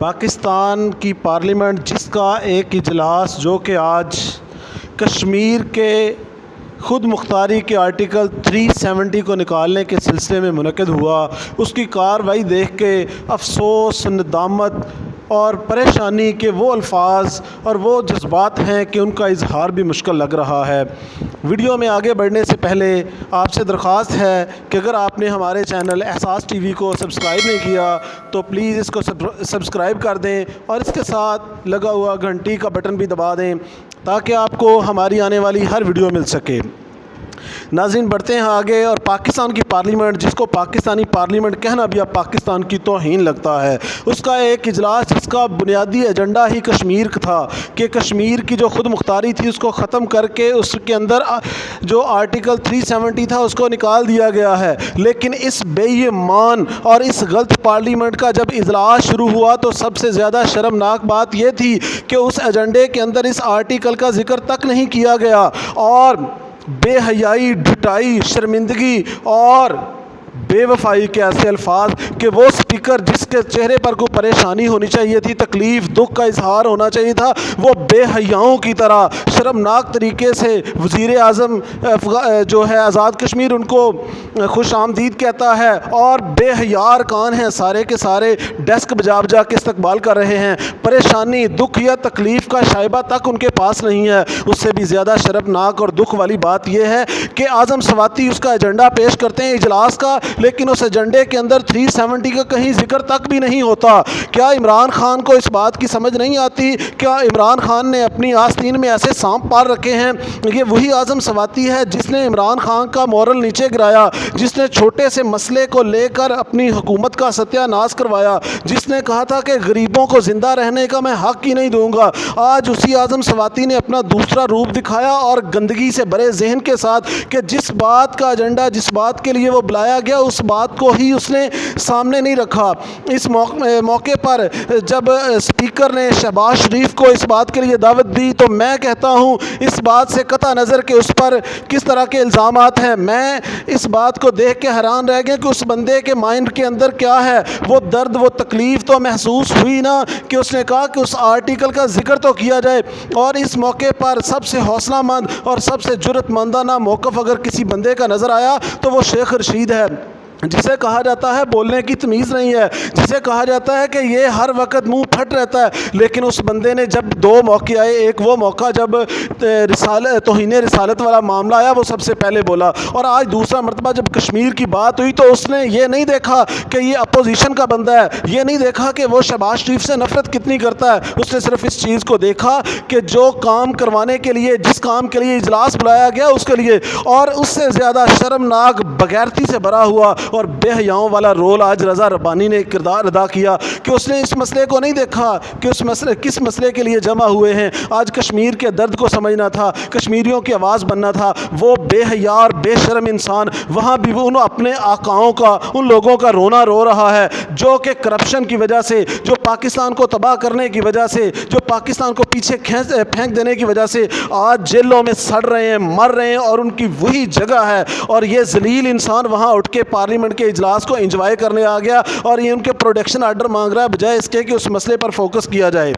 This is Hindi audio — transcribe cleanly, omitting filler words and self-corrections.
पाकिस्तान की पार्लियामेंट जिसका एक इजलास जो कि आज कश्मीर के ख़ुद मुख्तारी के आर्टिकल 370 को निकालने के सिलसिले में मुनक़िद हुआ, उसकी कार्रवाई देख के अफसोस, नदामत और परेशानी के वो अल्फाज और वो जज्बात हैं कि उनका इजहार भी मुश्किल लग रहा है। वीडियो में आगे बढ़ने से पहले आपसे दरख्वास्त है कि अगर आपने हमारे चैनल एहसास टीवी को सब्सक्राइब नहीं किया तो प्लीज़ इसको सब्सक्राइब कर दें और इसके साथ लगा हुआ घंटी का बटन भी दबा दें ताकि आपको हमारी आने वाली हर वीडियो मिल सके। नाज़रीन, बढ़ते हैं आगे। और पाकिस्तान की पार्लियामेंट, जिसको पाकिस्तानी पार्लियामेंट कहना भी अब पाकिस्तान की तौहीन लगता है, उसका एक इजलास जिसका बुनियादी एजेंडा ही कश्मीर था कि कश्मीर की जो ख़ुद मुख्तारी थी उसको ख़त्म करके उसके अंदर जो आर्टिकल 370 था उसको निकाल दिया गया है। लेकिन इस बेईमान और इस गलत पार्लियामेंट का जब इजलास शुरू हुआ तो सबसे ज़्यादा शर्मनाक बात यह थी कि उस एजेंडे के अंदर इस आर्टिकल का जिक्र तक नहीं किया गया और बेहयाई, ढिठाई, शर्मिंदगी और बेवफाई के ऐसे अल्फाज कि वो स्पीकर जिसके चेहरे पर कोई परेशानी होनी चाहिए थी, तकलीफ़, दुख का इजहार होना चाहिए था, वो बेहयाओं की तरह शर्मनाक तरीके से वज़ीर आज़म जो है आज़ाद कश्मीर उनको खुश आमदीद कहता है और बेहया अरकान हैं सारे के सारे डेस्क बजा बजा के इस्तकबाल कर रहे हैं। परेशानी, दुख या तकलीफ़ का शायबा तक उनके पास नहीं है। उससे भी ज़्यादा शर्मनाक और दुख वाली बात यह है कि आज़म सवाती उसका एजेंडा पेश करते हैं इजलास का, लेकिन उस एजेंडे के अंदर 370 का कहीं जिक्र तक भी नहीं होता। क्या इमरान खान को इस बात की समझ नहीं आती? क्या इमरान खान ने अपनी आस्तीन में ऐसे सांप पाल रखे हैं? ये वही आज़म सवाती है जिसने इमरान खान का मोरल नीचे गिराया, जिसने छोटे से मसले को लेकर अपनी हुकूमत का सत्यानाश करवाया, जिसने कहा था कि गरीबों को ज़िंदा रहने का मैं हक़ ही नहीं दूँगा। आज उसी आज़म सवाती ने अपना दूसरा रूप दिखाया और गंदगी से भरे जहन के साथ कि जिस बात का एजेंडा, जिस बात के लिए वो बुलाया गया, उस बात को ही उसने सामने नहीं रखा। इस मौके पर जब स्पीकर ने शहबाज शरीफ को इस बात के लिए दावत दी तो मैं कहता हूँ इस बात से कता नज़र कि उस पर किस तरह के इल्ज़ामात हैं, मैं इस बात को देख के हैरान रह गया कि उस बंदे के माइंड के अंदर क्या है। वो दर्द, वो तकलीफ़ तो महसूस हुई ना कि उसने कहा कि उस आर्टिकल का जिक्र तो किया जाए। और इस मौके पर सबसे हौसलामंद और सबसे जुर्रतमंदाना मौक़िफ़ अगर किसी बंदे का नज़र आया तो वो शेख रशीद है, जिसे कहा जाता है बोलने की तमीज़ नहीं है, जिसे कहा जाता है कि ये हर वक्त मुंह फट रहता है। लेकिन उस बंदे ने जब दो मौके आए, एक वो मौका जब तौहीन रिसालत वाला मामला आया, वो सबसे पहले बोला, और आज दूसरा मरतबा जब कश्मीर की बात हुई तो उसने ये नहीं देखा कि ये अपोजिशन का बंदा है, ये नहीं देखा कि वो शहबाज शरीफ से नफ़रत कितनी करता है। उसने सिर्फ इस चीज़ को देखा कि जो काम करवाने के लिए, जिस काम के लिए इजलास बुलाया गया उसके लिए, और उससे ज़्यादा शर्मनाक, बगैरती से भरा हुआ और बेहयाओं वाला रोल आज रज़ा रब्बानी ने किरदार अदा किया कि उसने इस मसले को नहीं देखा कि किस मसले के लिए जमा हुए हैं। आज कश्मीर के दर्द को समझना था, कश्मीरियों की आवाज़ बनना था। वो बेहया और बेशर्म इंसान वहाँ भी वो अपने आकाओं का, उन लोगों का रोना रो रहा है जो कि करप्शन की वजह से, जो पाकिस्तान को तबाह करने की वजह से, जो पाकिस्तान को पीछे फेंक देने की वजह से आज जेलों में सड़ रहे हैं, मर रहे हैं, और उनकी वही जगह है। और ये जलील इंसान वहाँ उठ के पार्लियामेंट के इजलास को एंजॉय करने आ गया और ये उनके प्रोटेक्शन आर्डर मांग रहा है बजाय इसके कि उस मसले पर फोकस किया जाए।